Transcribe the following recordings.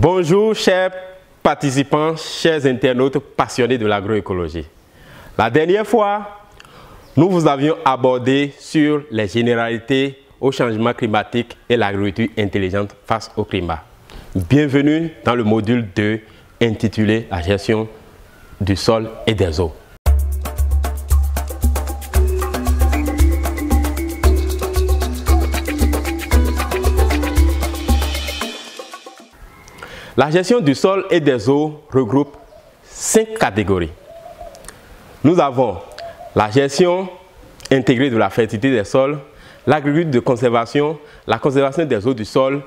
Bonjour chers participants, chers internautes passionnés de l'agroécologie. La dernière fois, nous vous avions abordé sur les généralités au changement climatique et l'agriculture intelligente face au climat. Bienvenue dans le module 2 intitulé La gestion du sol et des eaux. La gestion du sol et des eaux regroupe 5 catégories. Nous avons la gestion intégrée de la fertilité des sols, l'agriculture de conservation, la conservation des eaux du sol,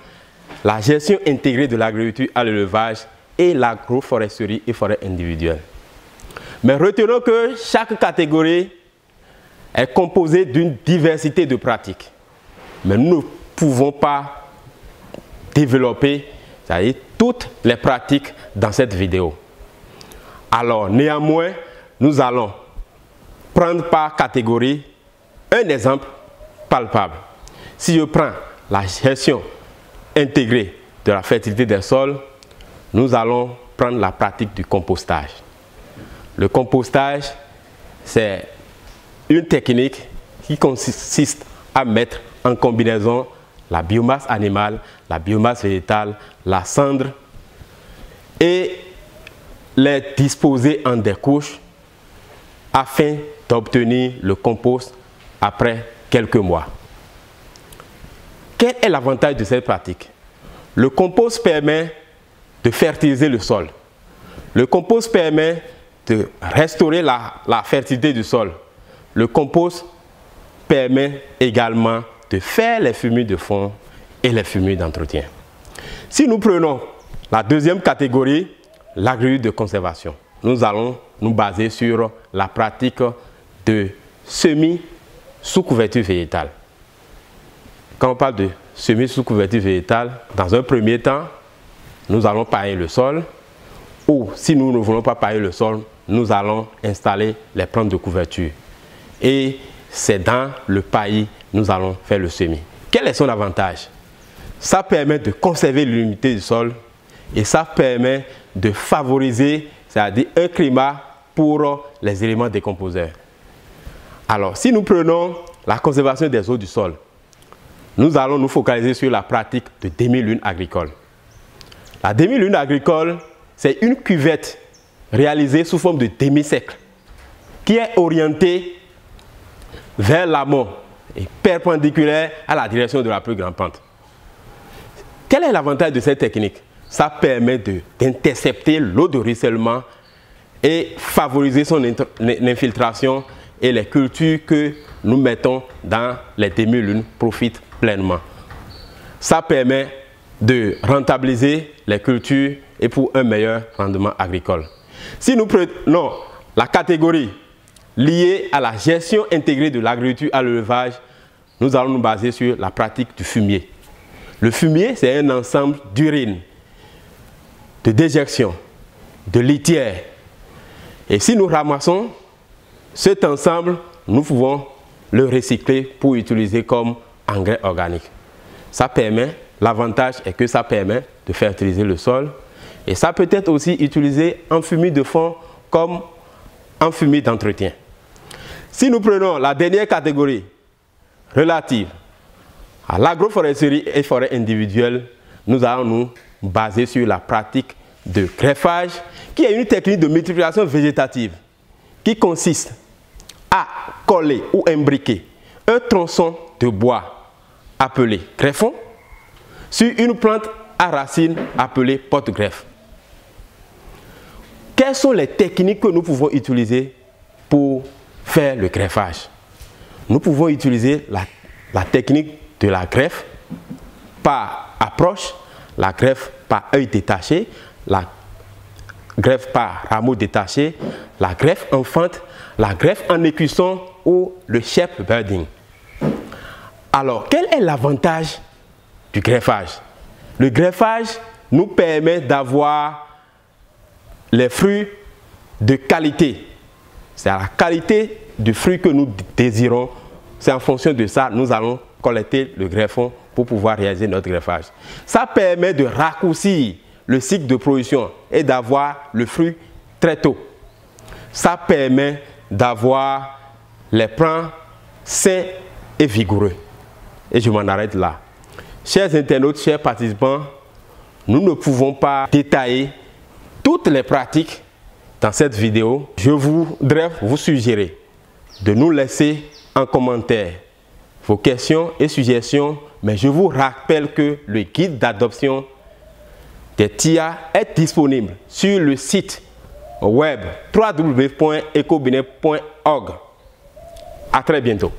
la gestion intégrée de l'agriculture à l'élevage et l'agroforesterie et forêt individuelle. Mais retenons que chaque catégorie est composée d'une diversité de pratiques. Mais nous ne pouvons pas développer, c'est-à-dire toutes les pratiques dans cette vidéo. Alors, néanmoins, nous allons prendre par catégorie un exemple palpable. Si je prends la gestion intégrée de la fertilité des sols, nous allons prendre la pratique du compostage. Le compostage, c'est une technique qui consiste à mettre en combinaison la biomasse animale, la biomasse végétale, la cendre et les disposer en des couches afin d'obtenir le compost après quelques mois. Quel est l'avantage de cette pratique? Le compost permet de fertiliser le sol. Le compost permet de restaurer la fertilité du sol. Le compost permet également de faire les fumiers de fond et les fumiers d'entretien. Si nous prenons la deuxième catégorie, l'agriculture de conservation, nous allons nous baser sur la pratique de semis sous couverture végétale. Quand on parle de semis sous couverture végétale, dans un premier temps, nous allons pailler le sol, ou si nous ne voulons pas pailler le sol, nous allons installer les plantes de couverture. Et c'est dans le paillis nous allons faire le semis. Quel est son avantage? Ça permet de conserver l'humidité du sol et ça permet de favoriser, c'est-à-dire un climat pour les éléments décomposeurs. Alors, si nous prenons la conservation des eaux du sol, nous allons nous focaliser sur la pratique de demi-lune agricole. La demi-lune agricole, c'est une cuvette réalisée sous forme de demi-cercle qui est orientée vers l'amont et perpendiculaire à la direction de la plus grande pente. Quel est l'avantage de cette technique? Ça permet d'intercepter l'eau de ruissellement et favoriser son infiltration, et les cultures que nous mettons dans les demi-lunes profitent pleinement. Ça permet de rentabiliser les cultures et pour un meilleur rendement agricole. Si nous prenons la catégorie liée à la gestion intégrée de l'agriculture à l'élevage, nous allons nous baser sur la pratique du fumier. Le fumier, c'est un ensemble d'urine, de déjection, de litière. Et si nous ramassons cet ensemble, nous pouvons le recycler pour utiliser comme engrais organique. Ça permet, l'avantage est que ça permet de fertiliser le sol et ça peut être aussi utilisé en fumier de fond comme en fumier d'entretien. Si nous prenons la dernière catégorie relative à l'agroforesterie et forêt individuelle, nous allons nous baser sur la pratique de greffage, qui est une technique de multiplication végétative qui consiste à coller ou imbriquer un tronçon de bois appelé greffon sur une plante à racines appelée porte-greffe. Quelles sont les techniques que nous pouvons utiliser pour faire le greffage? Nous pouvons utiliser la technique de la greffe par approche, la greffe par œil détaché, la greffe par rameau détaché, la greffe en fente, la greffe en écusson ou le shape budding. Alors, quel est l'avantage du greffage? Le greffage nous permet d'avoir les fruits de qualité. C'est la qualité du fruit que nous désirons. C'est en fonction de ça, nous allons collecter le greffon pour pouvoir réaliser notre greffage. Ça permet de raccourcir le cycle de production et d'avoir le fruit très tôt. Ça permet d'avoir les plants sains et vigoureux. Et je m'en arrête là. Chers internautes, chers participants, nous ne pouvons pas détailler toutes les pratiques dans cette vidéo. Je voudrais vous suggérer de nous laisser en commentaire vos questions et suggestions, mais je vous rappelle que le guide d'adoption des TIA est disponible sur le site web www.ecobine.org. À très bientôt.